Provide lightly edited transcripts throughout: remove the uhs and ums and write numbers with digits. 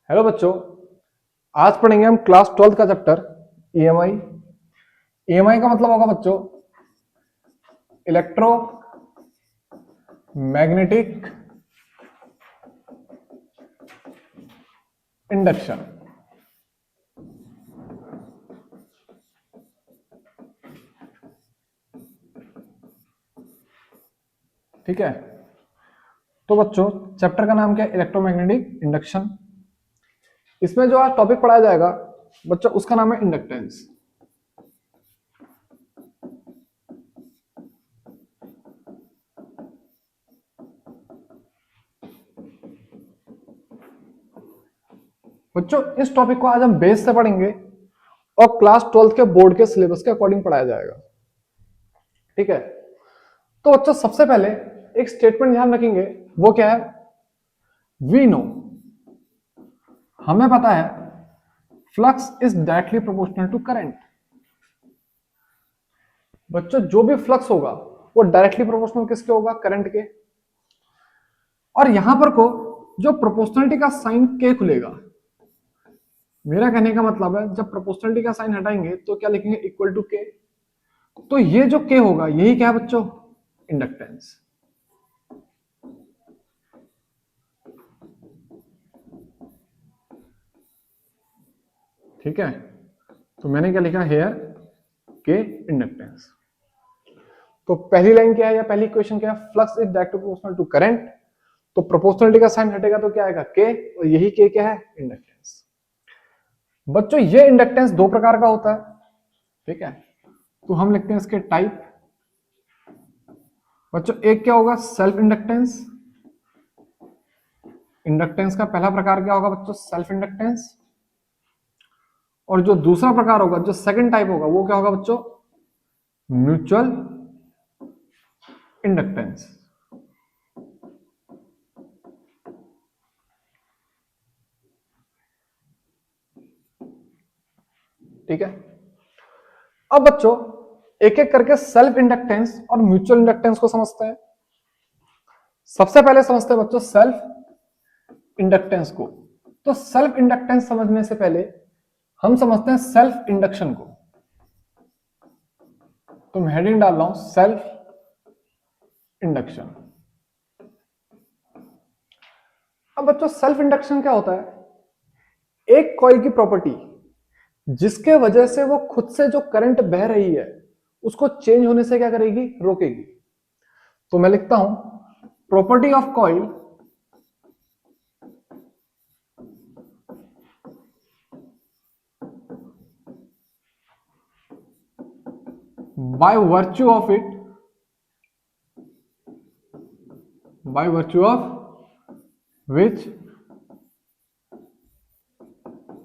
Hello बच्चों। आज पढ़ेंगे हम क्लास 12 का चैप्टर ईएमआई। ईएमआई का मतलब होगा बच्चों इलेक्ट्रो मैग्नेटिक इंडक्शन। ठीक है, तो बच्चों चैप्टर का नाम क्या है? Electromagnetic induction. इसमें जो आज टॉपिक पढ़ाया जाएगा बच्चों उसका नाम है इंडक्टेंस। बच्चों इस टॉपिक को आज हम बेस से पढ़ेंगे और क्लास 12 के बोर्ड के सिलेबस के अकॉर्डिंग पढ़ाया जाएगा। ठीक है, तो बच्चों सबसे पहले एक स्टेटमेंट ध्यान रखेंगे, वो क्या है? वी नो, हमें पता है, flux is directly proportional to current. बच्चों जो भी फ्लक्स होगा वो डायरेक्टली प्रोपोर्शनल किसके होगा? करंट के। और यहां पर को जो प्रोपोर्शनलिटी का साइन के खुलेगा, मेरा कहने का मतलब है जब प्रोपोर्शनलिटी का साइन हटाएंगे तो क्या लिखेंगे? इक्वल टू के। तो ये जो के होगा यही क्या है बच्चों? इंडक्टेंस। ठीक है, तो मैंने क्या लिखा हेयर? के इंडक्टेंस। तो पहली लाइन क्या है या पहली इक्वेशन क्या है? Flux is directly proportional to current. तो प्रोपोर्शनलिटी का साइन हटेगा तो क्या आएगा? के। और यही के क्या है? इंडक्टेंस। बच्चों ये इंडक्टेंस दो प्रकार का होता है। ठीक है, तो हम लिखते हैं इसके टाइप। बच्चों एक क्या होगा? Self inductance. इंडक्टेंस का पहला प्रकार क्या होगा बच्चों? Self inductance. और जो दूसरा प्रकार होगा, जो सेकंड टाइप होगा, वो क्या होगा बच्चों? Mutual inductance. ठीक है, अब बच्चों एक एक करके सेल्फ इंडक्टेंस और म्यूचुअल इंडक्टेंस को समझते हैं। सबसे पहले समझते हैं बच्चों सेल्फ इंडक्टेंस को। तो सेल्फ इंडक्टेंस समझने से पहले हम समझते हैं सेल्फ इंडक्शन को। तो मैं हेडिंग डाल रहा हूं सेल्फ इंडक्शन। अब बच्चों सेल्फ इंडक्शन क्या होता है? एक कॉइल की प्रॉपर्टी जिसके वजह से वो खुद से जो करंट बह रही है उसको चेंज होने से क्या करेगी? रोकेगी। तो मैं लिखता हूं property of coil by virtue of it, by virtue of which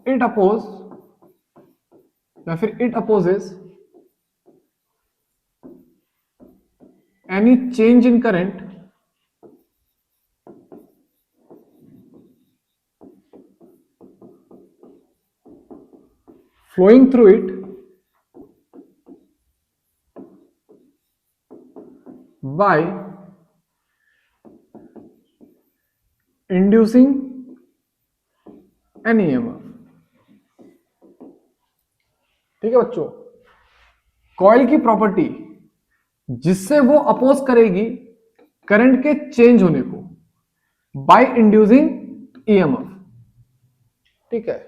it oppose या फिर it opposes any change in current flowing through it by inducing an EMF। ठीक है बच्चों, कॉइल की प्रॉपर्टी जिससे वो अपोज करेगी करंट के चेंज होने को बाय इंड्यूसिंग ईएमएफ। ठीक है,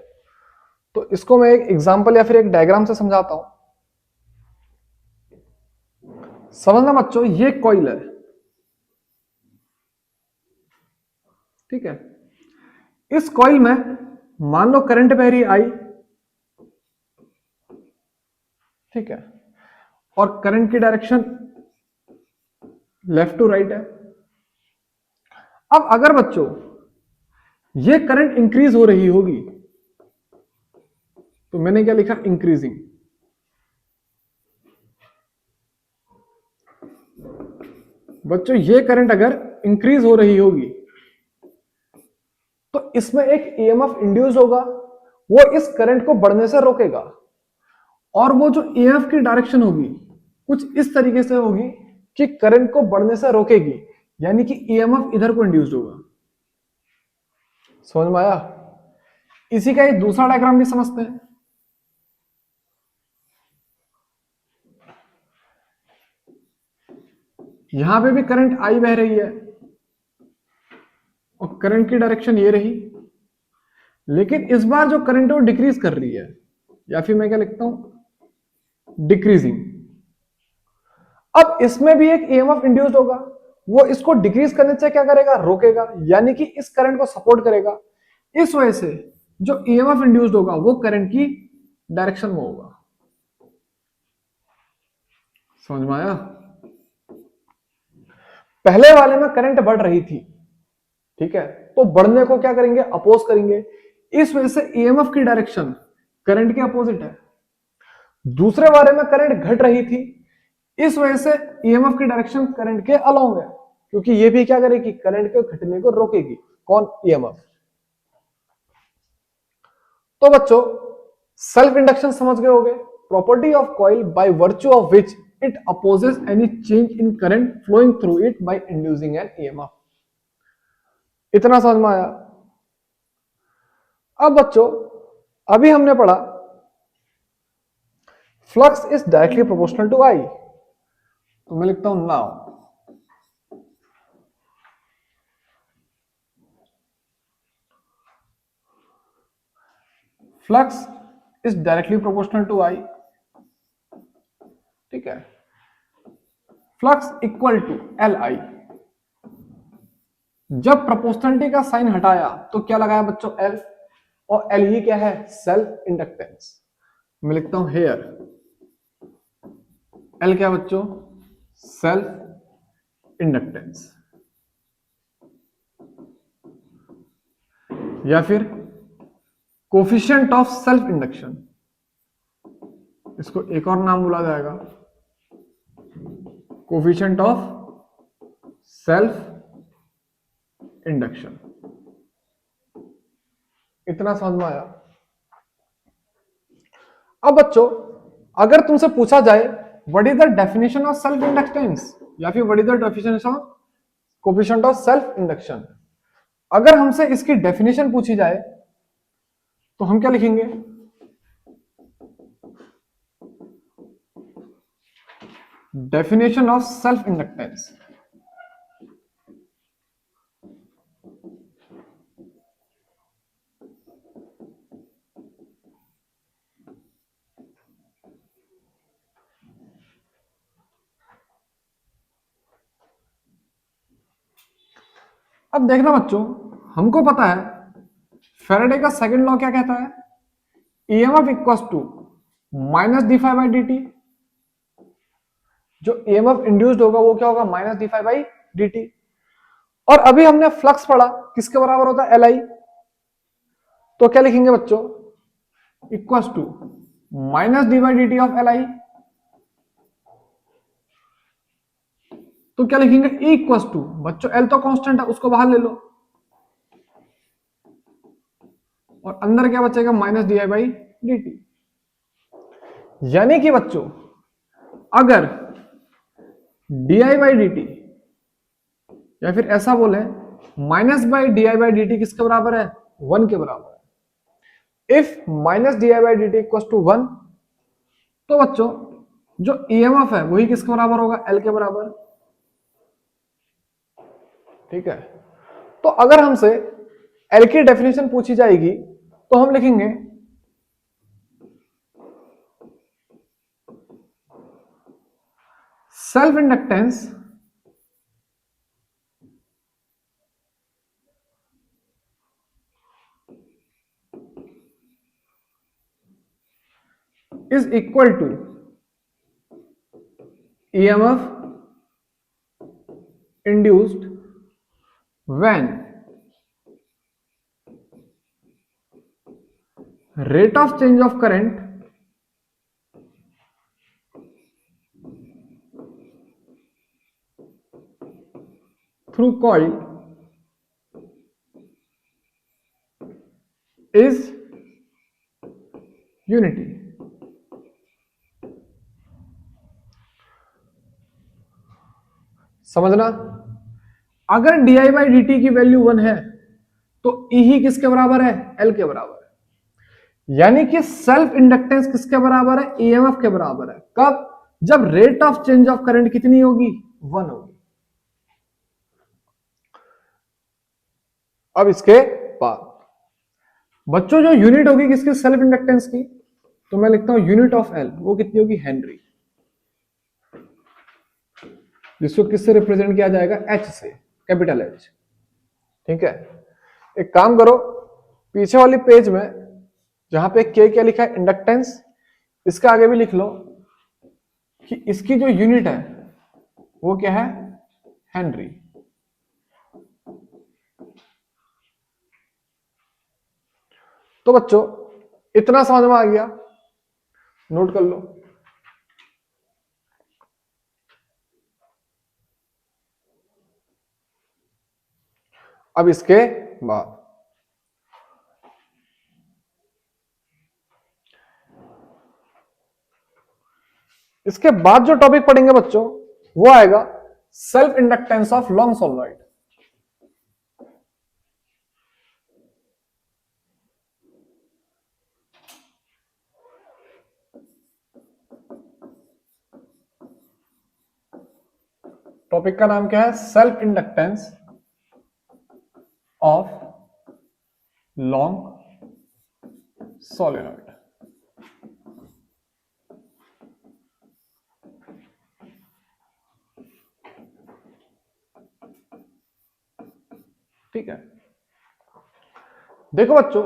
तो इसको मैं एक एग्जांपल या फिर एक डायग्राम से समझाता हूं। समझना बच्चों, ये कॉइल है। ठीक है, इस कॉइल में मान लो करंट बह रही आई। ठीक है, और करंट की डायरेक्शन लेफ्ट टू राइट है। अब अगर बच्चों ये करंट इंक्रीज हो रही होगी तो मैंने क्या लिखा? इंक्रीजिंग। बच्चों ये करंट अगर इंक्रीज हो रही होगी तो इसमें एक ईएमएफ इंड्यूस होगा, वो इस करंट को बढ़ने से रोकेगा। और वो जो ईएमएफ की डायरेक्शन होगी कुछ इस तरीके से होगी कि करंट को बढ़ने से रोकेगी, यानी कि ईएमएफ इधर को इंड्यूस्ड होगा। समझ में आया? इसी का एक दूसरा डायग्राम भी समझते हैं। यहां पे भी करंट आई बह रही है और करंट की डायरेक्शन ये रही, लेकिन इस बार जो करंट है वो डिक्रीज कर रही है, या फिर मैं क्या लिखता हूं, डिक्रीजिंग। अब इसमें भी एक ईएमएफ इंड्यूस्ड होगा, वो इसको डिक्रीज करने से क्या करेगा, रोकेगा, यानी कि इस करंट को सपोर्ट करेगा। इस वजह से जो ईएमएफ इंड्यूस्ड होगा वो करंट की डायरेक्शन में होगा। समझ में आया? पहले वाले में करंट बढ़ रही थी, ठीक है, तो बढ़ने को क्या करेंगे, अपोज करेंगे। इस वजह से ईएमएफ की डायरेक्शन करंट के अपोजिट है। दूसरे वाले में करंट घट रही थी, इस वजह से ईएमएफ की डायरेक्शन करंट के अलोंग है, क्योंकि ये भी क्या करेगी, करंट के घटने को रोकेगी। कौन, ईएमएफ। तो बच्चों सेल्फ इंडक्शन समझ गए होंगे, property of coil by virtue of which it opposes any change in current flowing through it by inducing an EMF. इतना समझ में आया? अब बच्चों अभी हमने पढ़ा flux is directly proportional to I, तो मैं लिखता हूं now flux is directly proportional to I, ठीक है। Flux equal to L I. जब प्रोपोर्शनलिटी का साइन हटाया तो क्या लगाया बच्चों, एल, और एल ही क्या है, सेल्फ इंडक्टेंस। मैं लिखता हूं हेयर एल क्या बच्चों, सेल्फ इंडक्टेंस, या फिर कोफिशिएंट ऑफ सेल्फ इंडक्शन, इसको एक और नाम बोला जाएगा, कोफिशिएंट ऑफ सेल्फ इंडक्शन। इतना समझ में आया? अब बच्चों अगर तुमसे पूछा जाए what is the definition of self inductance, या फिर what is the definition of coefficient of self induction, अगर हमसे इसकी डेफिनेशन पूछी जाए तो हम क्या लिखेंगे, डेफिनेशन ऑफ सेल्फ इंडक्टेंस। अब देखना बच्चों, हमको पता है फैराडे का सेकंड लॉ क्या कहता है, EMF equals to minus D phi by D T. जो ईएमएफ इंड्यूस्ड होगा वो क्या होगा, minus D phi by D T. और अभी हमने फ्लक्स पढ़ा किसके बराबर होता है, एल आई, तो क्या लिखेंगे बच्चों, equals to minus D by D T of L I. तो क्या लिखेंगे, E इक्वल्स टू, बच्चों एल तो कांस्टेंट है उसको बाहर ले लो, और अंदर क्या बचेगा, minus D I by D T. यानी कि बच्चों अगर D I by D T, या फिर ऐसा बोले minus by D I by D T किसके बराबर है, 1 के बराबर है। If minus D I by D T equals to 1, तो बच्चों जो ईएमएफ है वही किसके बराबर होगा, एल के बराबर, ठीक है। तो अगर हमसे एल की डेफिनेशन पूछी जाएगी तो हम लिखेंगे self inductance is equal to EMF induced when rate of change of current through coil is unity। समझना, अगर D I by D T की वैल्यू 1 है तो ई ही किसके बराबर है, एल के बराबर है। यानी कि सेल्फ इंडक्टेंस किसके बराबर है? ईएमएफ के बराबर है। कब? जब rate of change of current कितनी होगी? 1 होगी। अब इसके बाद बच्चों जो यूनिट होगी किसकी? सेल्फ इंडक्टेंस की, तो मैं लिखता हूं यूनिट ऑफ एल, वो कितनी होगी? हेनरी, जिसको किससे रिप्रेजेंट किया जाएगा? एच से, कैपिटल एच। ठीक है, एक काम करो, पीछे वाली पेज में जहां पे के क्या लिखा है? इंडक्टेंस, इसके आगे भी लिख लो कि इसकी जो यूनिट है वो क्या है? हेनरी। तो बच्चों इतना समझ में आ गया, नोट कर लो। अब इसके बाद जो टॉपिक पढ़ेंगे बच्चों वो आएगा self inductance of long solenoid. Topic का नाम क्या है? Self inductance of long solenoid. ठीक है, देखो बच्चों,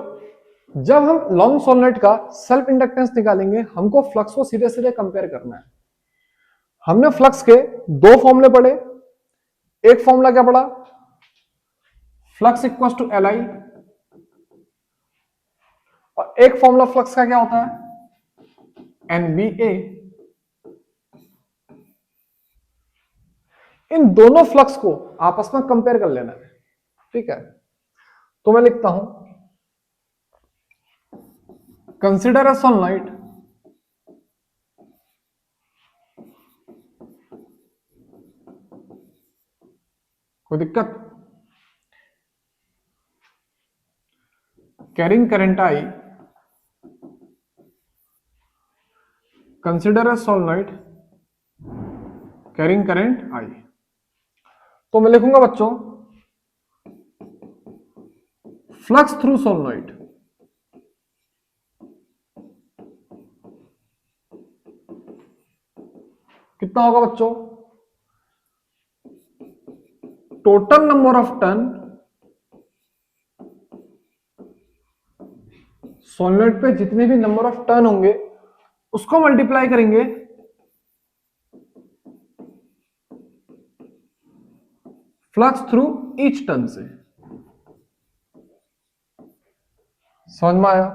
जब हम लॉन्ग सोलेनॉइड का सेल्फ इंडक्टेंस निकालेंगे, हमको फ्लक्स को सीधे सीधे कंपेयर करना है। हमने फ्लक्स के दो फॉर्मूले पढ़े। एक फॉर्मूला क्या पढ़ा? Flux equal to L I, और एक फॉर्मूला फ्लक्स का क्या होता है? एनबीए। इन दोनों फ्लक्स को आपस में कंपेयर कर लेना है। ठीक है, तो मैं लिखता हूं कंसिडर अ सोलेनॉइड कोई दिक्कत? Carrying current I, consider a solenoid carrying current I. तो मैं लिखूंगा बच्चों फ्लक्स थ्रू सोलेनॉइड, कितना होगा बच्चों? Total number of turn solenoid पे, जितने भी नंबर ऑफ टर्न होंगे उसको मल्टीप्लाई करेंगे फ्लक्स थ्रू ईच टर्न से। समझ में आया?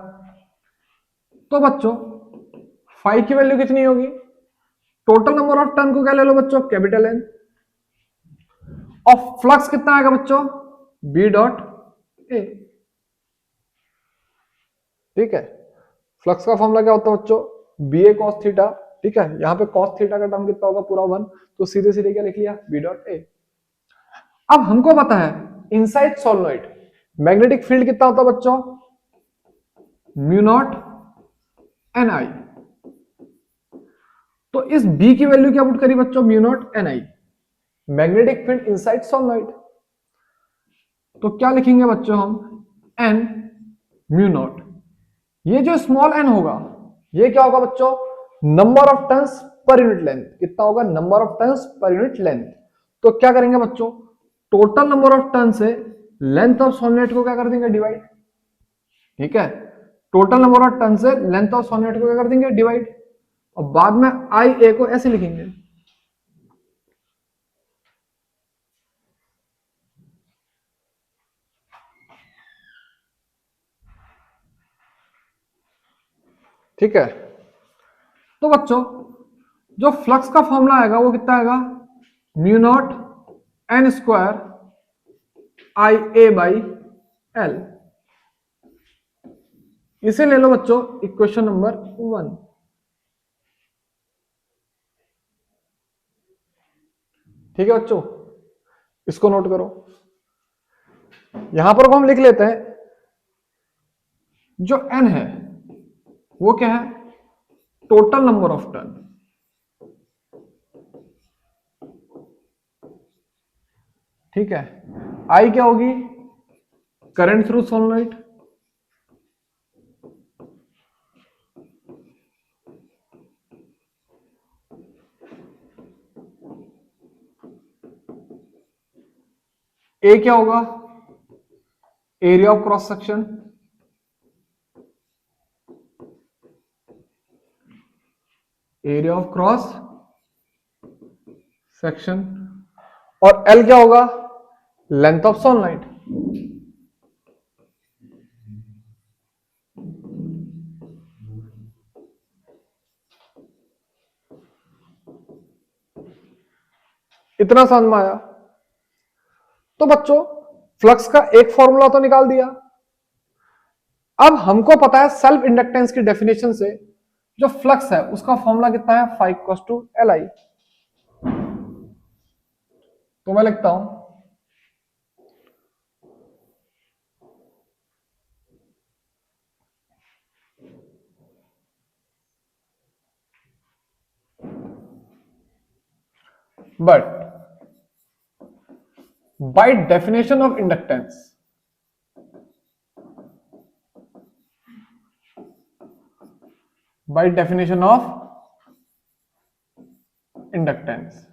तो बच्चों फाई की वैल्यू कितनी होगी? टोटल नंबर ऑफ टर्न को क्या ले लो बच्चों? Capital N. और फ्लक्स कितना आएगा बच्चों? B dot A. ठीक है, फ्लक्स का फॉर्मूला क्या होता है बच्चों? B A cos theta. ठीक है, यहां पे कॉस थीटा का टर्म कितना होगा? पूरा 1, तो सीधे सीधे क्या लिख लिया? B dot A. अब हमको पता है इनसाइड सोलेनॉइड मैग्नेटिक फील्ड कितना होता है बच्चों? Mu naught N I. तो इस बी की वैल्यू क्या पुट करी बच्चों? Mu naught N I, magnetic field inside solenoid. तो क्या लिखेंगे बच्चों हम? N mu naught. ये जो स्मॉल एन होगा ये क्या होगा बच्चों? Number of turns per unit length. कितना होगा? Number of turns per unit length. तो क्या करेंगे बच्चों? टोटल नंबर ऑफ टर्न से लेंथ ऑफ सोलेनॉइड को क्या कर देंगे? डिवाइड। ठीक है, टोटल नंबर ऑफ टर्न से लेंथ ऑफ सोलेनॉइड को क्या कर देंगे? डिवाइड। और बाद में आई ए को ऐसे लिखेंगे। ठीक है, तो बच्चों जो फ्लक्स का फॉर्मूला आएगा वो कितना आएगा? Mu naught N square I A by L. इसे ले लो बच्चों इक्वेशन नंबर 1। ठीक है बच्चों, इसको नोट करो। यहां पर को हम लिख लेते हैं जो n है वो क्या है, टोटल नंबर ऑफ टर्न। ठीक है, आई क्या होगी, करंट थ्रू सोलनॉइड, ए क्या होगा, area of cross section, area of cross section, और एल क्या होगा, लेंथ ऑफ सोलनॉइड। इतना समझ में आया। तो बच्चों फ्लक्स का एक फॉर्मूला तो निकाल दिया। अब हमको पता है सेल्फ इंडक्टेंस की डेफिनेशन से जो फ्लक्स है उसका फॉर्मूला कितना है, phi equals to L I. तो मैं लिखता हूं but by definition of inductance, by definition of inductance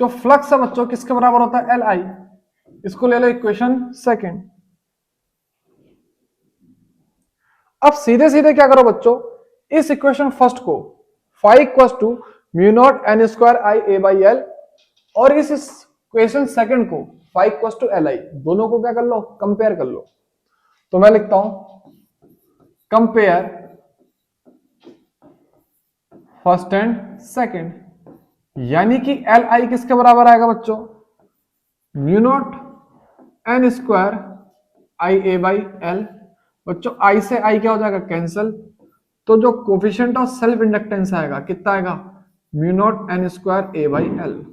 जो फ्लक्स है बच्चों किसके बराबर होता है, एल आई। इसको ले लो इक्वेशन सेकेंड। अब सीधे सीधे क्या करो बच्चों, इस इक्वेशन फर्स्ट को phi equals to mu naught N square I A by L, और इस इक्वेशन सेकंड को phi equals to L I, दोनों को क्या कर लो, कंपेयर कर लो। तो मैं लिखता हूं कंपेयर फर्स्ट एंड सेकंड, यानी कि एल आई किसके बराबर आएगा बच्चों, mu naught N square I A by L. बच्चों आई से आई क्या हो जाएगा, कैंसल, तो जो कोफिशिएंट ऑफ सेल्फ इंडक्टेंस आएगा कितना आएगा, mu naught N square A by L.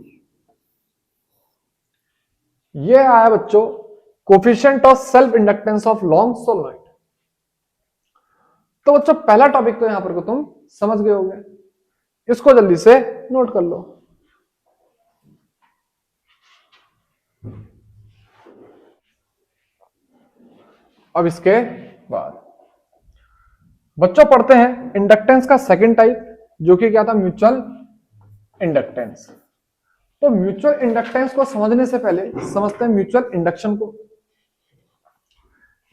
ये आया बच्चों coefficient of self inductance of long solenoid. तो बच्चों पहला टॉपिक तो यहां पर को तुम समझ गए होगे, इसको जल्दी से नोट कर लो। अब इसके बाद बच्चों पढ़ते हैं इंडक्टेंस का सेकंड टाइप, जो कि क्या था, म्यूचुअल इंडक्टेंस। तो म्यूचुअल इंडक्टेंस को समझने से पहले समझते हैं म्यूचुअल इंडक्शन को।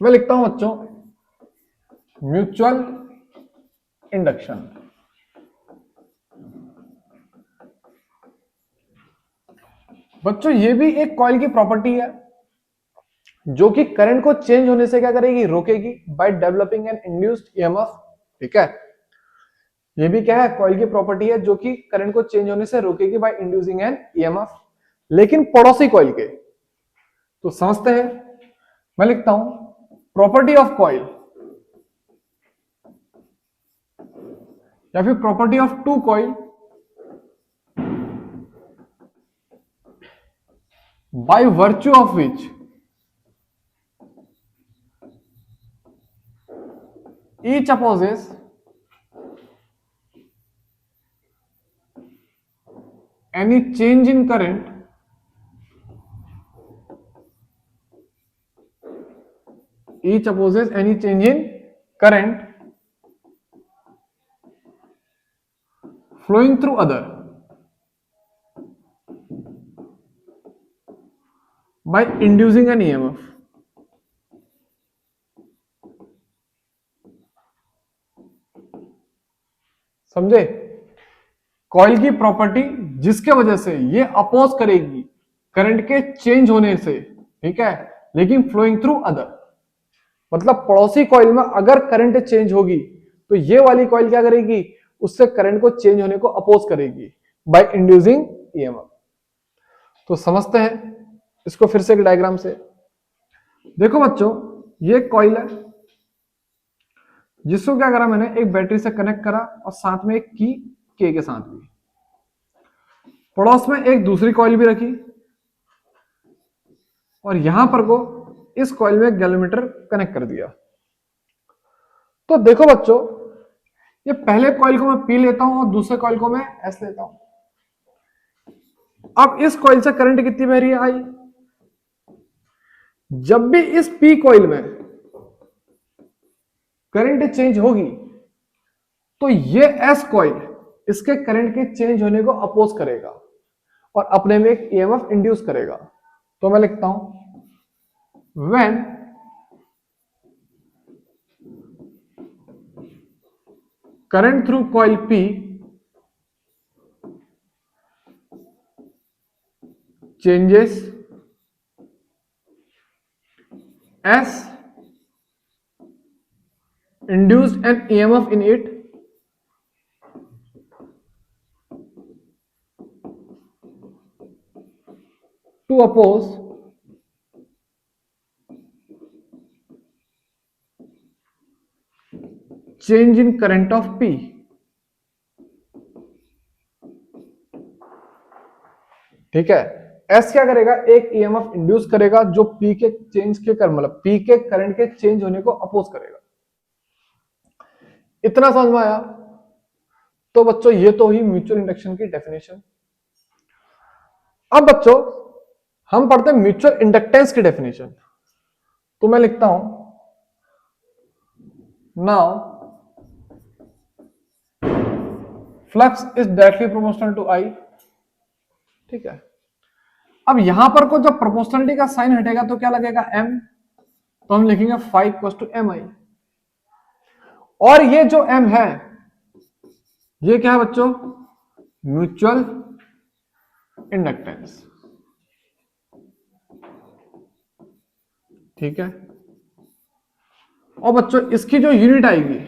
मैं लिखता हूं बच्चों म्यूचुअल इंडक्शन। बच्चों ये भी एक कॉइल की प्रॉपर्टी है जो कि करंट को चेंज होने से क्या करेगी, रोकेगी, by developing an induced EMF. ठीक है, ये भी क्या है, कॉइल की प्रॉपर्टी है जो कि करंट को चेंज होने से रोकेगी बाय इंड्यूसिंग एन ईएमएफ। लेकिन पड़ोसी कॉइल के तो समझते हैं। मैं लिखता हूं प्रॉपर्टी ऑफ कॉइल या फिर property of two coil by virtue of which each opposes any change in current each opposes any change in current flowing through other by inducing an EMF। समझे, कॉइल की property जिसके वजह से ये oppose करेगी current के change होने से, ठीक है, लेकिन फ्लोइंग थ्रू अदर, मतलब पड़ोसी कॉइल में अगर करंट चेंज होगी तो ये वाली कॉइल क्या करेगी, उससे करंट को चेंज होने को अपोज करेगी बाय इंड्यूसिंग ईएमएफ। तो समझते हैं इसको फिर से एक डायग्राम से। देखो बच्चों ये कॉइल है जिसको क्या करा मैंने, एक बैटरी से कनेक्ट करा और साथ में एक की के साथ भी, पड़ोस में एक दूसरी कॉइल भी रखी और यहां पर को इस कॉइल में एक गैल्वेमीटर कनेक्ट कर दिया। तो देखो बच्चों, ये पहले कॉइल को मैं पी लेता हूं और दूसरे कॉइल को मैं एस लेता हूं। अब इस कॉइल से करंट कितनी बह रही है, आई। जब भी इस पी कॉइल में करंट चेंज होगी तो ये एस कॉइल इसके करंट के चेंज होने को अपोज करेगा और अपने में एक ईएमएफ इंड्यूस करेगा। तो मैं लिखता हूं when current through coil P changes S induced an EMF in it to oppose change in current of P। ठीक है, S क्या करेगा, एक EMF इंड्यूस करेगा जो P के चेंज के मतलब P के करंट के चेंज होने को अपोज करेगा। इतना समझ में आया? तो बच्चों ये तो ही म्यूचुअल इंडक्शन की डेफिनेशन। अब बच्चों हम पढ़ते हैं म्यूचुअल इंडक्टेंस की डेफिनेशन। तो मैं लिखता हूं now flux is directly proportional to I. ठीक है, अब यहां पर को जब प्रोपोर्शनलिटी का साइन हटेगा तो क्या लगेगा, m। तो हम लिखेंगे फाई इक्वल टू एम आई। और ये जो m है ये क्या है बच्चों, म्यूचुअल इंडक्टेंस। ठीक है, और बच्चों इसकी जो यूनिट आएगी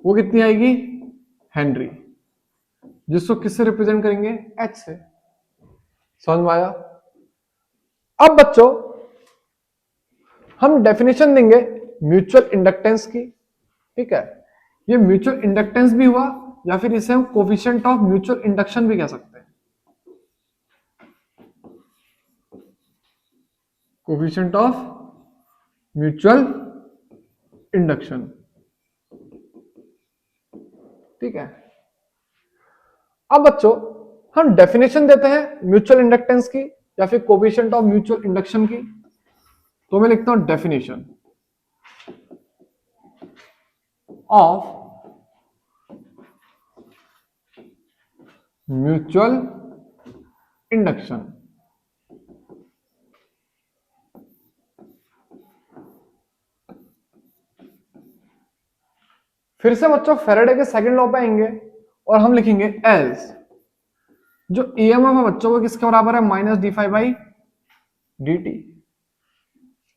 वो कितनी आएगी, हेनरी, जिसको किससे रिप्रेजेंट करेंगे, h से। समझ में आया? अब बच्चों हम डेफिनेशन देंगे म्यूचुअल इंडक्टेंस की। ठीक है, ये म्यूचुअल इंडक्टेंस भी हुआ या फिर इसे हम कोफिशिएंट ऑफ म्यूचुअल इंडक्शन भी कह सकते हैं। Coefficient of mutual induction. ठीक है, अब बच्चों हम डेफिनेशन देते हैं म्यूचुअल इंडक्टेंस की या फिर कोफिशिएंट ऑफ म्यूचुअल इंडक्शन की। तो मैं लिखता हूं डेफिनेशन ऑफ म्यूचुअल इंडक्शन। फिर से बच्चों फेराडे के सेकंड लॉ पे आएंगे और हम लिखेंगे एज जो ईएमएफ है बच्चों वो किसके बराबर है, minus D phi by D T.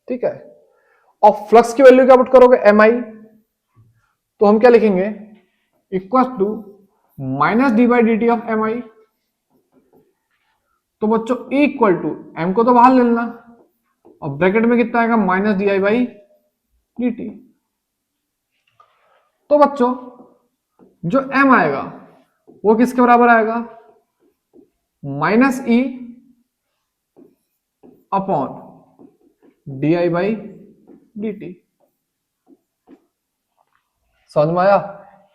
ठीक है, और फ्लक्स की वैल्यू क्या पुट करोगे, एम आई। तो हम क्या लिखेंगे, equal to minus D by D T of M I. तो बच्चों इक्वल टू एम को तो बाहर ले लेना और ब्रैकेट में कितना आएगा, minus D I by D T. तो बच्चों जो m आएगा वो किसके बराबर आएगा, minus E upon D I by D T. समझ में आया?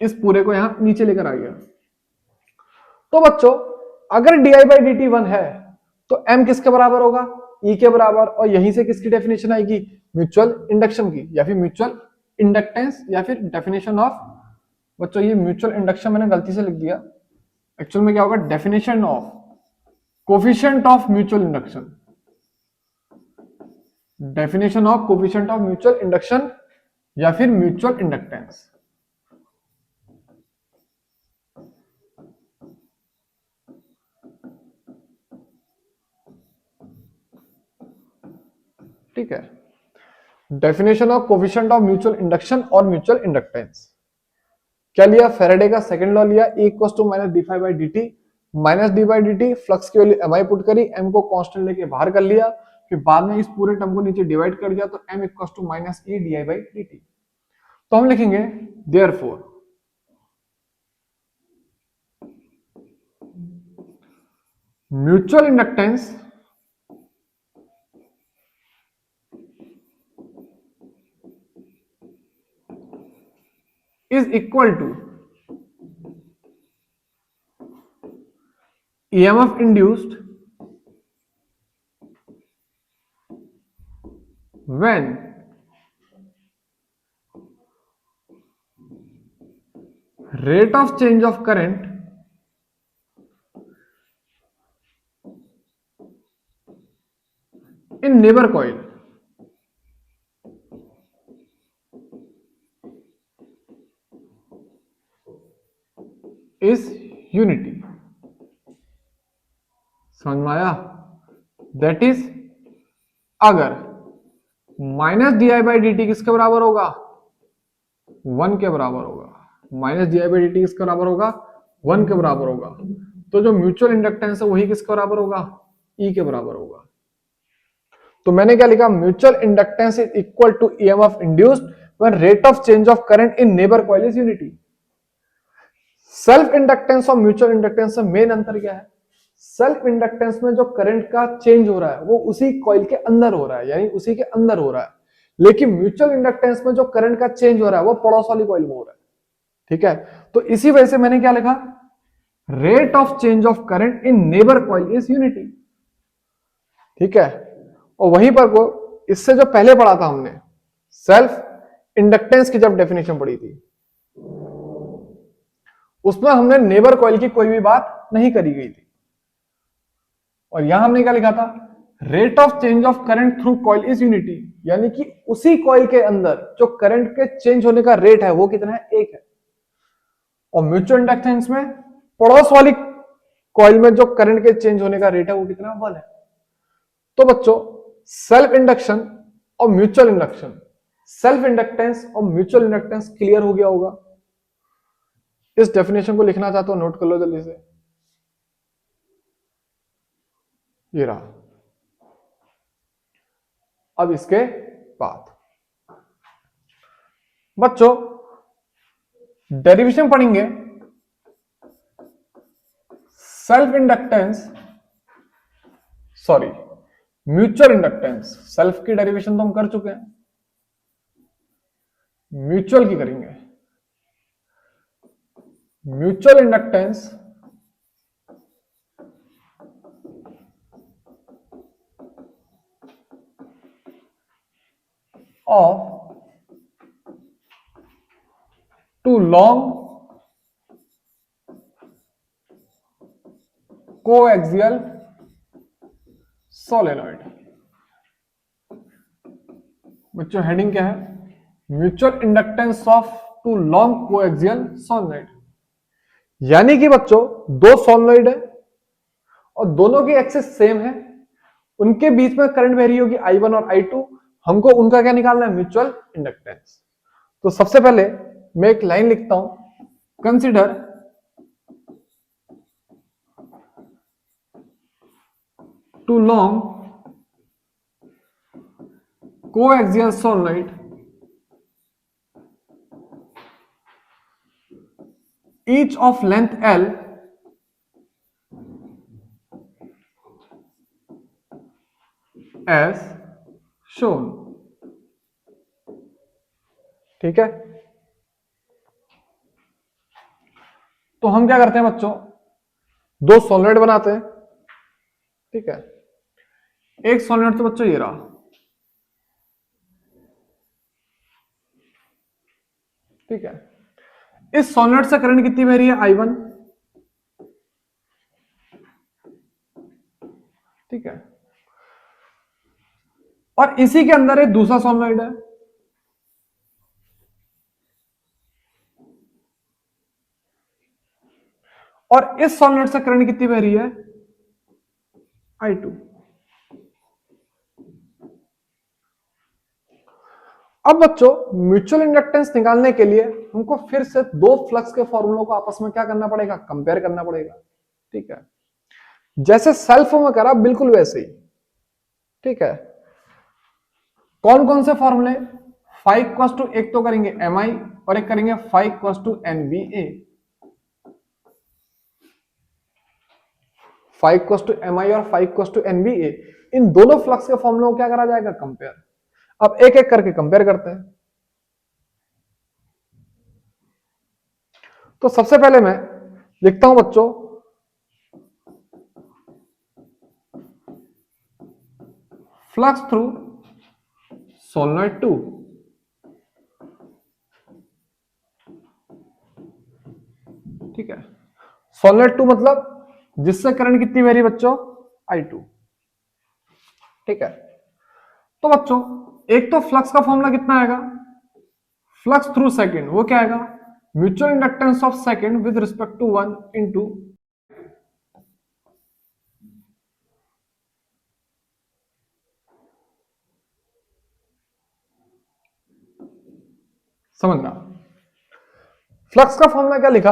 इस पूरे को यहां नीचे लेकर आ गया। तो बच्चों अगर D I by D T 1 है तो m किसके बराबर होगा, e के बराबर। और यहीं से किसकी डेफिनेशन आएगी, म्यूचुअल इंडक्शन की या फिर म्यूचुअल इंडक्टेंस या फिर डेफिनेशन ऑफ। बच्चों ये म्यूचुअल इंडक्शन मैंने गलती से लिख दिया, एक्चुअल में क्या होगा, definition of coefficient of mutual induction. Definition of coefficient of mutual induction या फिर म्यूचुअल इंडक्टेंस। ठीक है, definition of coefficient of mutual induction और म्यूचुअल इंडक्टेंस क्या लिया, फेराडे का सेकंड लॉ लिया, E equal to minus D phi by D T, minus D by D T, flux की वैल्यू एम आई पुट करी, M को constant लेके बाहर कर लिया, फिर बाद में इस पूरे टर्म को नीचे डिवाइड कर दिया तो M equal to minus E D I by D T. तो हम लिखेंगे therefore mutual inductance is equal to EMF induced when rate of change of current in neighbor coil is unity। समझ में आया? दैट इज अगर minus D I by D T किसके बराबर होगा? 1 के बराबर होगा। Minus D I by D T किसके बराबर होगा? 1 के बराबर होगा। तो जो म्यूचुअल इंडक्टेंस है वही किसके बराबर होगा? E के बराबर होगा। तो मैंने क्या लिखा? Mutual inductance is equal to EMF induced when rate of change of current in neighbour coil is unity. Self inductance और म्यूचुअल इंडक्टेंस में मेन अंतर क्या है? सेल्फ इंडक्टेंस में जो करंट का चेंज हो रहा है वो उसी कॉइल के अंदर हो रहा है, यानी उसी के अंदर हो रहा है। लेकिन म्यूचुअल इंडक्टेंस में जो करंट का चेंज हो रहा है वो पड़ोस वाली कॉइल में हो रहा है। ठीक है, तो इसी वजह से मैंने क्या लिखा? Rate of change of current in neighbour coil is unity. ठीक है, और वहीं पर को इससे जो पहले पढ़ा था हमने सेल्फ इंडक्टेंस की जब डेफिनेशन पढ़ी थी उसमें हमने नेबर कॉइल की कोई भी बात नहीं करी गई थी। और यहां हमने क्या लिखा था? Rate of change of current through coil is unity, यानी कि उसी कॉइल के अंदर जो करंट के चेंज होने का रेट है वो कितना है? 1 है। और म्यूचुअल इंडक्टेंस में पड़ोस वाली कॉइल में जो करंट के चेंज होने का रेट है वो कितना? 1 है। तो बच्चों सेल्फ इंडक्शन और म्यूचुअल इंडक्शन, सेल्फ इंडक्टेंस और म्यूचुअल इंडक्टेंस क्लियर हो गया होगा। इस डेफिनेशन को लिखना चाहते हो नोट कर लो जल्दी से। ये रहा। अब इसके बाद बच्चों डेरिवेशन पढ़ेंगे self inductance, sorry mutual inductance. Self की डेरिवेशन तो हम कर चुके हैं, म्यूचुअल की करेंगे। Mutual inductance of two long coaxial solenoid। बच्चों हेडिंग क्या है? Mutual inductance of two long coaxial solenoid. यानी कि बच्चों दो सोलेनॉइड है और दोनों की एक्सिस सेम है, उनके बीच में करंट वेरी होगी I1 और I2। हमको उनका क्या निकालना है? Mutual inductance. तो सबसे पहले मैं एक लाइन लिखता हूं, consider two long coaxial solenoid each of length L as shown। ठीक है, तो हम क्या करते हैं बच्चों? दो सोलेनॉइड बनाते हैं। ठीक है, एक सोलेनॉइड तो बच्चों ये रहा। ठीक है, इस सोलेनॉइड से करंट कितनी बह रही है? I1। ठीक है, और इसी के अंदर एक दूसरा सोलेनॉइड है। और इस सोलेनॉइड से करंट कितनी बह रही है? I2। अब बच्चों म्यूचुअल इंडक्टेंस निकालने के लिए हमको फिर से दो फ्लक्स के फॉर्मूलों को आपस में क्या करना पड़ेगा? कंपेयर करना पड़ेगा। ठीक है, जैसे सेल्फ में करा बिल्कुल वैसे ही। ठीक है, कौन कौन से फॉर्मूले? फाइव इक्वल्स टू एक तो करेंगे MI और एक करेंगे phi equals to NBA। Phi equals to MI और फाइव इक्वल्स टू NBA, इन दोनों फ्लक्स के फॉर्मूलों को क्या करा जाएगा? कंपेयर। अब एक एक करके कंपेयर करते हैं। तो सबसे पहले मैं लिखता हूं बच्चों फ्लक्स थ्रू सोलेनोइड 2, ठीक है। सोलेनोइड 2 मतलब जिससे करंट कितनी बह रही है बच्चों, I2, ठीक है। तो बच्चों एक तो फ्लक्स का फॉर्मूला कितना आएगा, फ्लक्स थ्रू सेकंड, वो क्या आएगा, mutual inductance of second with respect to 1 into, समझना, फ्लक्स का फॉर्मूला क्या लिखा,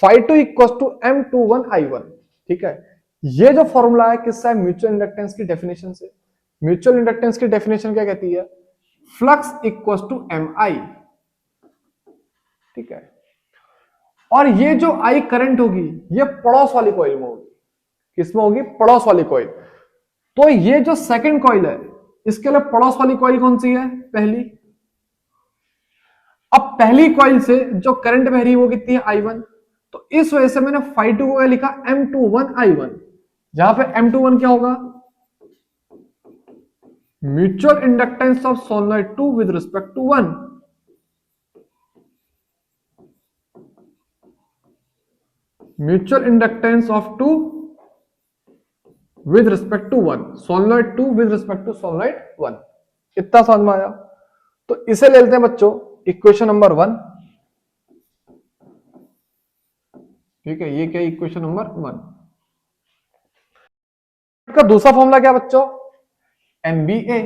φ2 इक्वल टू M21I1, ठीक है। ये जो फॉर्मूला है किससे, म्यूचुअल इंडक्टेंस की डेफिनेशन से। म्यूचुअल इंडक्टेंस की डेफिनेशन क्या कहती है, फ्लक्स इक्वल टू Mi, ठीक है। और ये जो I करंट होगी ये पड़ोस वाली कॉइल में होगी, किसमें होगी, पड़ोस वाली कॉइल। तो ये जो सेकंड कॉइल है इसके लिए पड़ोस वाली कॉइल कौन सी है, पहली। अब पहली कॉइल से जो करंट बह रही है वो कितनी है, I1। तो इस वजह से मैंने φ2 को लिखा M21I1, जहां पे M21 क्या होगा, mutual inductance of solenoid 2 with respect to 1, mutual inductance of 2 with respect to 1, solenoid 2 with respect to solenoid 1। इतना समझ में आया। तो इसे ले लेते हैं बच्चों इक्वेशन नंबर 1, ठीक है। ये क्या, इक्वेशन नंबर 1 का दूसरा फॉर्मूला क्या बच्चों, NBA,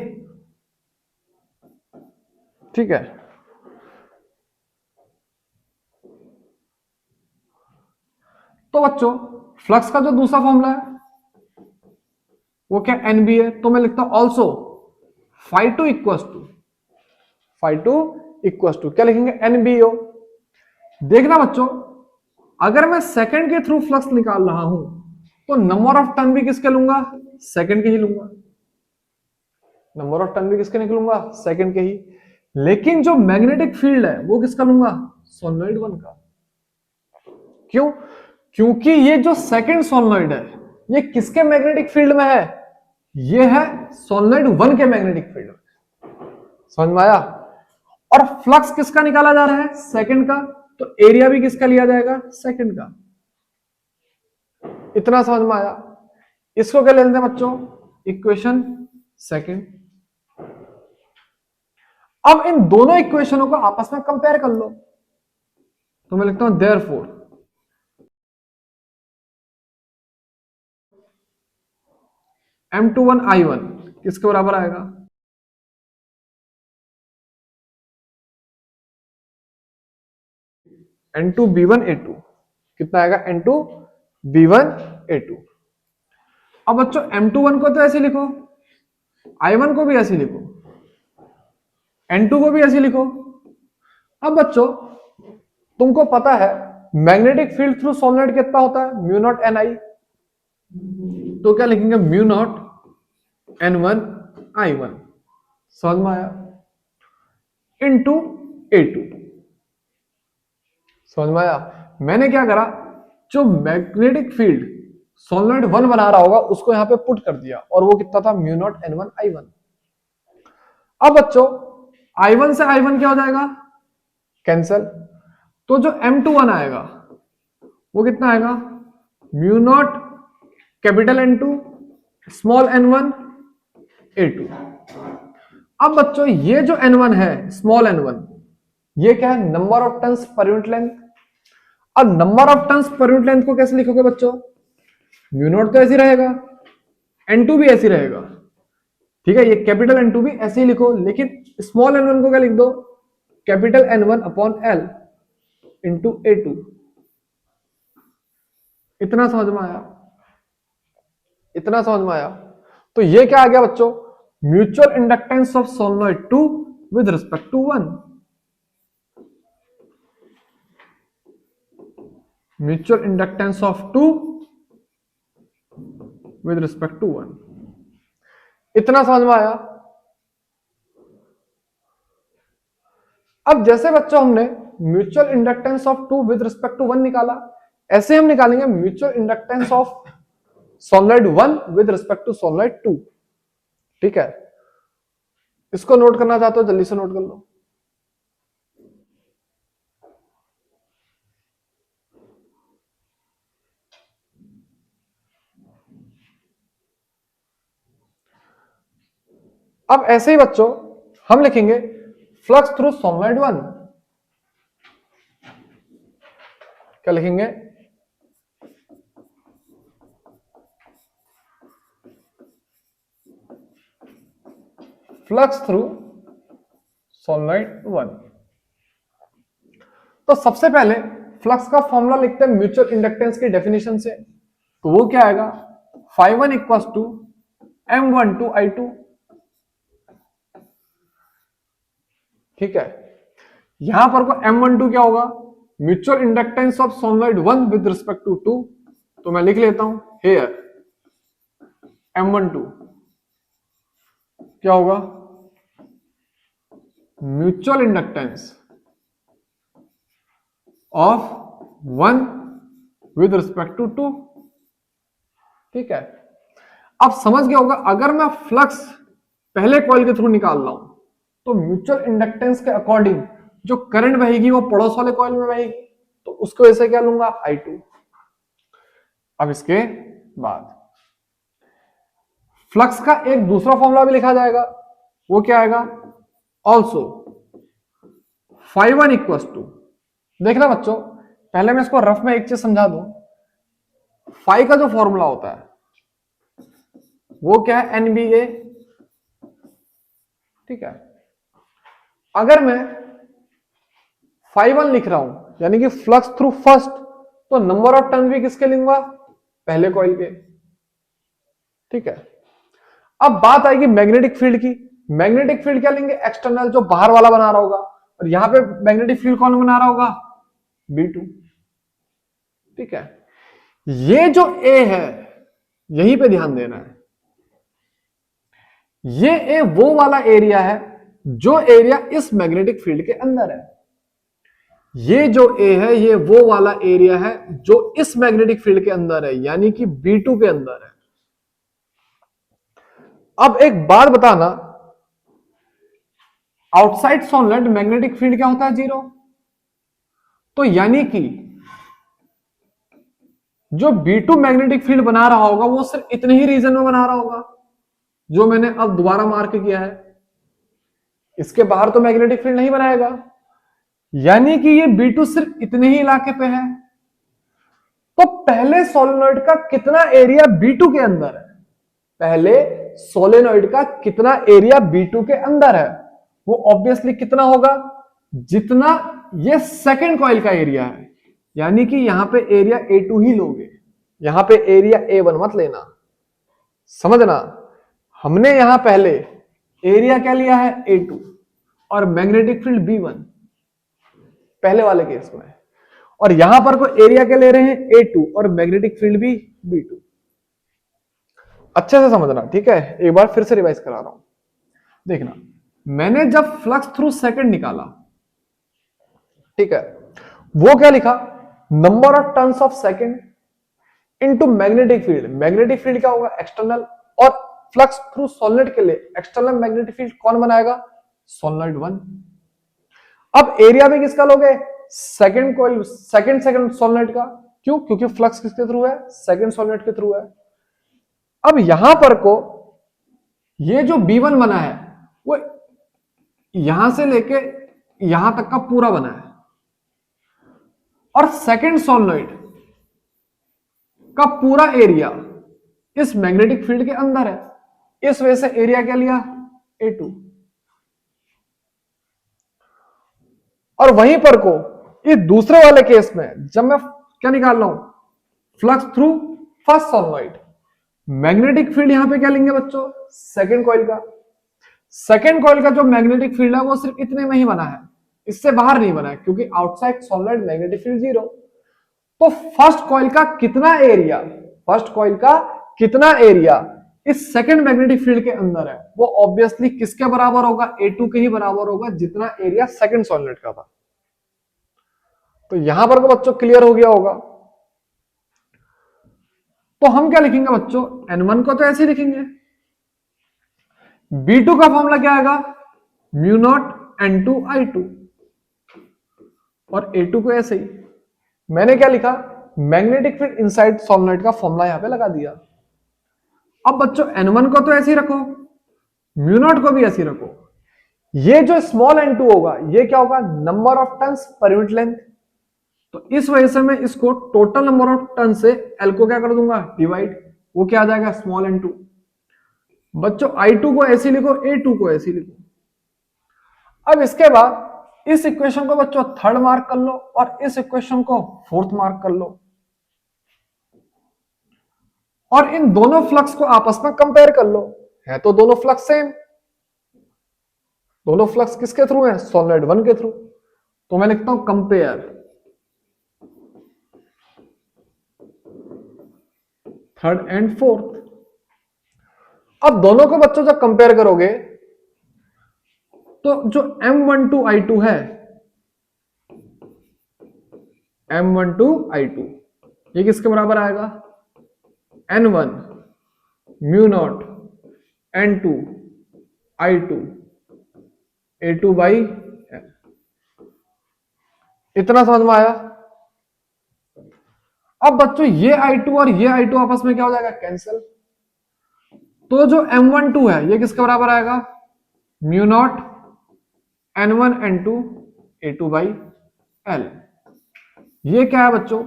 ठीक है। तो बच्चों फ्लक्स का जो दूसरा फॉर्मूला है वो क्या, NBA है। तो मैं लिखता हूं ऑल्सो φ2 इक्वल टू क्या लिखेंगे, NBO। देखना बच्चों अगर मैं सेकंड के थ्रू फ्लक्स निकाल रहा हूं तो नंबर ऑफ टर्न भी किसके लूंगा, सेकंड के ही लूंगा। नंबर ऑफ टर्न भी किसके निकलूंगा, सेकंड के ही। लेकिन जो मैग्नेटिक फील्ड है वो किसका लूंगा, सोलेनोइड 1 का। क्यों, क्योंकि ये जो सेकंड सोलेनोइड है ये किसके मैग्नेटिक फील्ड में है, ये है सोलेनोइड 1 के मैग्नेटिक फील्ड में। समझ में आया। और फ्लक्स किसका निकाला जा रहा है, सेकंड का, तो एरिया भी किसका लिया जाएगा, सेकंड का। इतना समझ में आया। इसको क्या लेते हैं बच्चों, इक्वेशन सेकंड। अब इन दोनों इक्वेशनों को आपस में कंपेयर कर लो। तो मैं लिखता हूं देयरफॉर M21I1 किसके बराबर आएगा, N2B1A2, कितना आएगा, N2B1A2। अब बच्चों M21 को तो ऐसे लिखो, I1 को भी ऐसे लिखो, N2 को भी ऐसे लिखो। अब बच्चों तुमको पता है मैग्नेटिक फील्ड थ्रू सोलेनोइड कितना होता है, म्यू नॉट एन आई। तो क्या लिखेंगे, म्यू नॉट N1I1, समझ में आया, इनटू A2। समझ में आया। मैंने क्या करा, जो मैग्नेटिक फील्ड सोलेनोइड 1 बना रहा होगा उसको यहां पे पुट कर दिया और वो कितना था, म्यू नॉट N1I1। अब बच्चों I1 से I1 क्या हो जाएगा, कैंसल। तो जो M21 आएगा वो कितना आएगा, mu naught capital N2 small n1 A2। अब बच्चों ये जो n1 है स्मॉल n1, ये क्या है, number of turns per unit length. अब number of turns per unit length को कैसे लिखोगे बच्चों, म्यू नॉट तो ऐसे रहेगा, N2 भी ऐसे रहेगा, ठीक है। ये कैपिटल N2 भी ऐसे ही लिखो, लेकिन स्मॉल n1 को क्या लिख दो, capital N1 upon L into A2। इतना समझ में आया, इतना समझ में आया। तो ये क्या आ गया बच्चों, mutual inductance of solenoid 2 with respect to 1, mutual inductance of 2 with respect to 1। इतना समझ में आया। अब जैसे बच्चों हमने mutual inductance of two with respect to one निकाला, ऐसे हम निकालेंगे mutual inductance of solid 1 with respect to solid 2। ठीक है, इसको नोट करना चाहते हो जल्दी से नोट कर लो। अब ऐसे ही बच्चों हम लिखेंगे फ्लक्स थ्रू सॉलिड 1, क्या लिखेंगे, फ्लक्स थ्रू सॉलिड 1। तो सबसे पहले फ्लक्स का फॉर्मूला लिखते हैं म्यूचुअल इंडक्टेंस की डेफिनेशन से, तो वो क्या आएगा, φ1 इक्वल्स टू M12 I2। ठीक है, यहां पर को M12 क्या होगा, mutual inductance of solid 1 with respect to 2, तो मैं लिख लेता हूं हियर M12 क्या होगा, mutual inductance of 1 with respect to 2। ठीक है, अब समझ गया होगा, अगर मैं फ्लक्स पहले कॉइल के थ्रू निकाल रहा हूं तो म्यूचुअल इंडक्टेंस के अकॉर्डिंग जो करंट बहेगी वो पड़ोस वाले कॉइल में बहेगी, तो उसको ऐसे क्या लूंगा I2। अब इसके बाद फ्लक्स का एक दूसरा फॉर्मूला भी लिखा जाएगा, वो क्या आएगा, ऑल्सो φ1 इक्वल्स टू, देखना बच्चों पहले मैं इसको रफ में एक चीज समझा दूं, फाई का जो फॉर्मूला होता है वो क्या है, NBA। ठीक है, अगर मैं φ1 लिख रहा हूं यानी कि फ्लक्स थ्रू फर्स्ट, तो नंबर ऑफ टर्न भी किसके लूंगा, पहले कॉइल के। ठीक है, अब बात आएगी मैग्नेटिक फील्ड की, मैग्नेटिक फील्ड क्या लेंगे, एक्सटर्नल जो बाहर वाला बना रहा होगा, और यहां पे मैग्नेटिक फील्ड कौन बना रहा होगा, B2। ठीक है, ये जो A है यहीं पे ध्यान देना है, ये A वो वाला एरिया है जो एरिया इस मैग्नेटिक फील्ड के अंदर है, ये जो A है ये वो वाला एरिया है जो इस मैग्नेटिक फील्ड के अंदर है, यानी कि B2 के अंदर है। अब एक बात बताना, आउटसाइड सॉलिड मैग्नेटिक फील्ड क्या होता है, 0। तो यानी कि जो B2 मैग्नेटिक फील्ड बना रहा होगा वो सिर्फ इतने ही रीजन में बना रहा होगा जो मैंने अब दोबारा मार्क किया है, इसके बाहर तो मैग्नेटिक फील्ड नहीं बनाएगा, यानी कि ये B2 सिर्फ इतने ही इलाके पे है। तो पहले सोलेनॉइड का कितना एरिया B2 के अंदर है, पहले सोलेनॉइड का कितना एरिया B2 के अंदर है, वो ऑब्वियसली कितना होगा, जितना ये सेकंड कॉइल का एरिया है, यानी कि यहां पे एरिया A2 ही लोगे, यहां पे एरिया A1 मत लेना, समझना, हमने यहां पहले एरिया क्या लिया है A2 और मैग्नेटिक फील्ड B1 पहले वाले केस में, और यहां पर कोई एरिया क्या ले रहे हैं A2 और मैग्नेटिक फील्ड भी B2। अच्छे से समझना, ठीक है, एक बार फिर से रिवाइज करा रहा हूं, देखना, मैंने जब फ्लक्स थ्रू सेकंड निकाला, ठीक है, वो क्या लिखा, number of turns of second into magnetic field, magnetic field क्या होगा, एक्सटर्नल, और फ्लक्स थ्रू सॉलिड के लिए एक्सटर्नल मैग्नेटिक फील्ड कौन बनाएगा, सॉलिड 1। अब एरिया भी किसका लोगे, सेकंड कॉइल, सेकंड सॉलिड का, क्यों, क्योंकि फ्लक्स किसके थ्रू है, सेकंड सॉलिड के थ्रू है। अब यहां पर को ये जो B1 बना है वो यहां से लेके यहां तक का पूरा बना है, और सेकंड सॉलिनॉइड का पूरा एरिया इस मैग्नेटिक फील्ड के अंदर है, इस वजह से एरिया क्या लिया, A2। और वहीं पर को इस दूसरे वाले केस में जब मैं क्या निकाल रहा हूं, flux through first solenoid, magnetic field यहां पे क्या लेंगे बच्चों, सेकंड कॉइल का, सेकंड कॉइल का जो मैग्नेटिक फील्ड है वो सिर्फ इतने में ही बना है, इससे बाहर नहीं बना है, क्योंकि आउटसाइड सॉलिनॉइड मैग्नेटिक फील्ड 0। तो फर्स्ट कॉइल का कितना एरिया, फर्स्ट कॉइल का कितना एरिया इस सेकंड मैग्नेटिक फील्ड के अंदर है, वो ऑब्वियसली किसके बराबर होगा, A2 के ही बराबर होगा, जितना एरिया सेकंड सॉलिनॉइड का था। तो यहां पर को बच्चों क्लियर हो गया होगा। तो हम क्या लिखेंगे बच्चों, N1 को तो ऐसे ही लिखेंगे, B2 का फॉर्मूला क्या आएगा, म्यू नॉट N2I2, और A2 को ऐसे ही मैंने क्या लिखा, मैग्नेटिक फील्ड इनसाइड सोलेनोइड का फॉर्मूला यहां पे लगा दिया। अब बच्चों N1 को तो ऐसे ही रखो, म्यू नॉट को भी ऐसे ही रखो। ये जो स्मॉल n2 होगा ये क्या होगा, number of turns per unit length. तो इस वजह से मैं इसको टोटल नंबर ऑफ टर्न से L को क्या कर दूंगा, डिवाइड, वो क्या आ जाएगा, स्मॉल n2। बच्चों I2 को ऐसे लिखो, A2 को ऐसे लिखो। अब इसके बाद इस इक्वेशन को बच्चों थर्ड मार्क कर लो और इस इक्वेशन को फोर्थ मार्क कर लो, और इन दोनों फ्लक्स को आपस में कंपेयर कर लो। है तो दोनों फ्लक्स सेम, दोनों फ्लक्स किसके थ्रू है, सोलेनोइड 1 के थ्रू। तो मैं लिखता हूं कंपेयर थर्ड एंड फोर्थ। अब दोनों को बच्चों जब कंपेयर करोगे तो जो M12I2 है, M12I2 ये किसके बराबर आएगा, N1 mu naught N2 I2 A2 by L। इतना समझ में आया। अब बच्चों ये I2 और ये I2 आपस में क्या हो जाएगा, कैंसिल। तो जो M12 है ये किसके बराबर आएगा, mu naught N1 N2 A2 by L। ये क्या है बच्चों,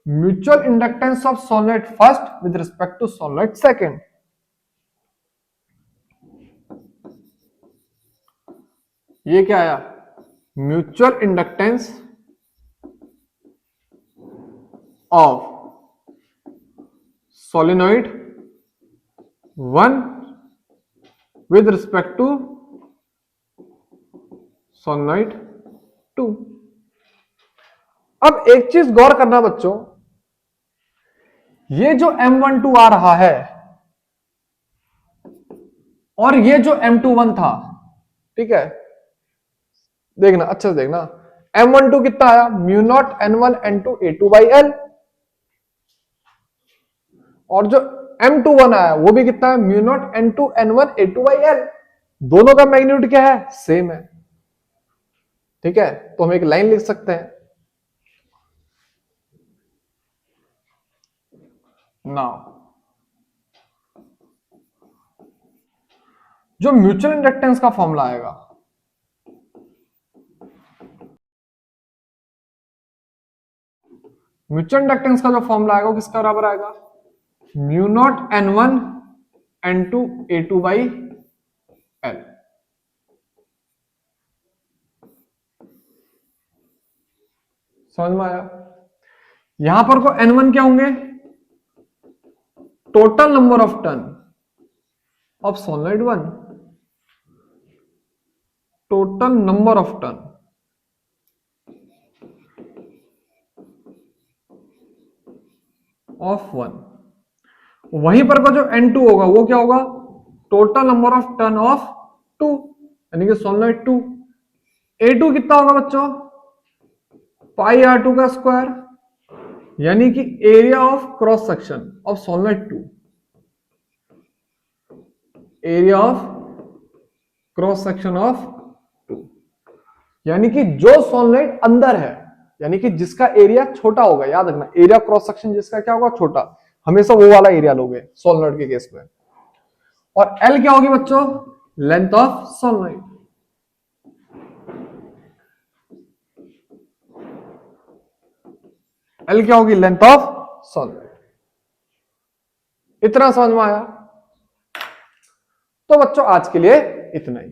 mutual inductance of solenoid first with respect to solenoid second. ये क्या आया, mutual inductance of solenoid 1 with respect to solenoid 2। अब एक चीज गौर करना बच्चों, ये जो M12 आ रहा है और ये जो M21 था, ठीक है, देखना अच्छे से देखना, M12 कितना आया, mu naught N1 N2 A2 by L, और जो M21 आया वो भी कितना है, mu naught N2 N1 A2 by L। दोनों का मैग्नीट्यूड क्या है, सेम है, ठीक है। तो हम एक लाइन लिख सकते हैं, नाउ जो म्यूचुअल इंडक्टेंस का फॉर्मूला आएगा, म्यूचुअल इंडक्टेंस का जो फॉर्मूला आएगा वो किसका बराबर आएगा, mu naught N1 N2 A2 by L। समझ में आया। यहां पर को N1 क्या होंगे, total number of turn off solenoid 1, total number of turn off 1। वहीं पर का जो N2 होगा वो क्या होगा, total number of turn off 2, यानी कि सोलेनोइड 2। A2 कितना होगा बच्चों, पाई R2 का स्क्वायर, यानी कि area of cross section of solenoid 2, area of cross section of 2, यानी कि जो सोलेनोइड अंदर है, यानी कि जिसका एरिया छोटा होगा, याद रखना एरिया क्रॉस सेक्शन जिसका क्या होगा, छोटा, हमेशा वो वाला एरिया लोगे सोलेनोइड के केस में। और L क्या होगी बच्चों, लेंथ ऑफ सोलेनोइड। L क्या होगी, लेंथ ऑफ सोलेनोइड। इतना समझ में आया। तो बच्चों आज के लिए इतना ही।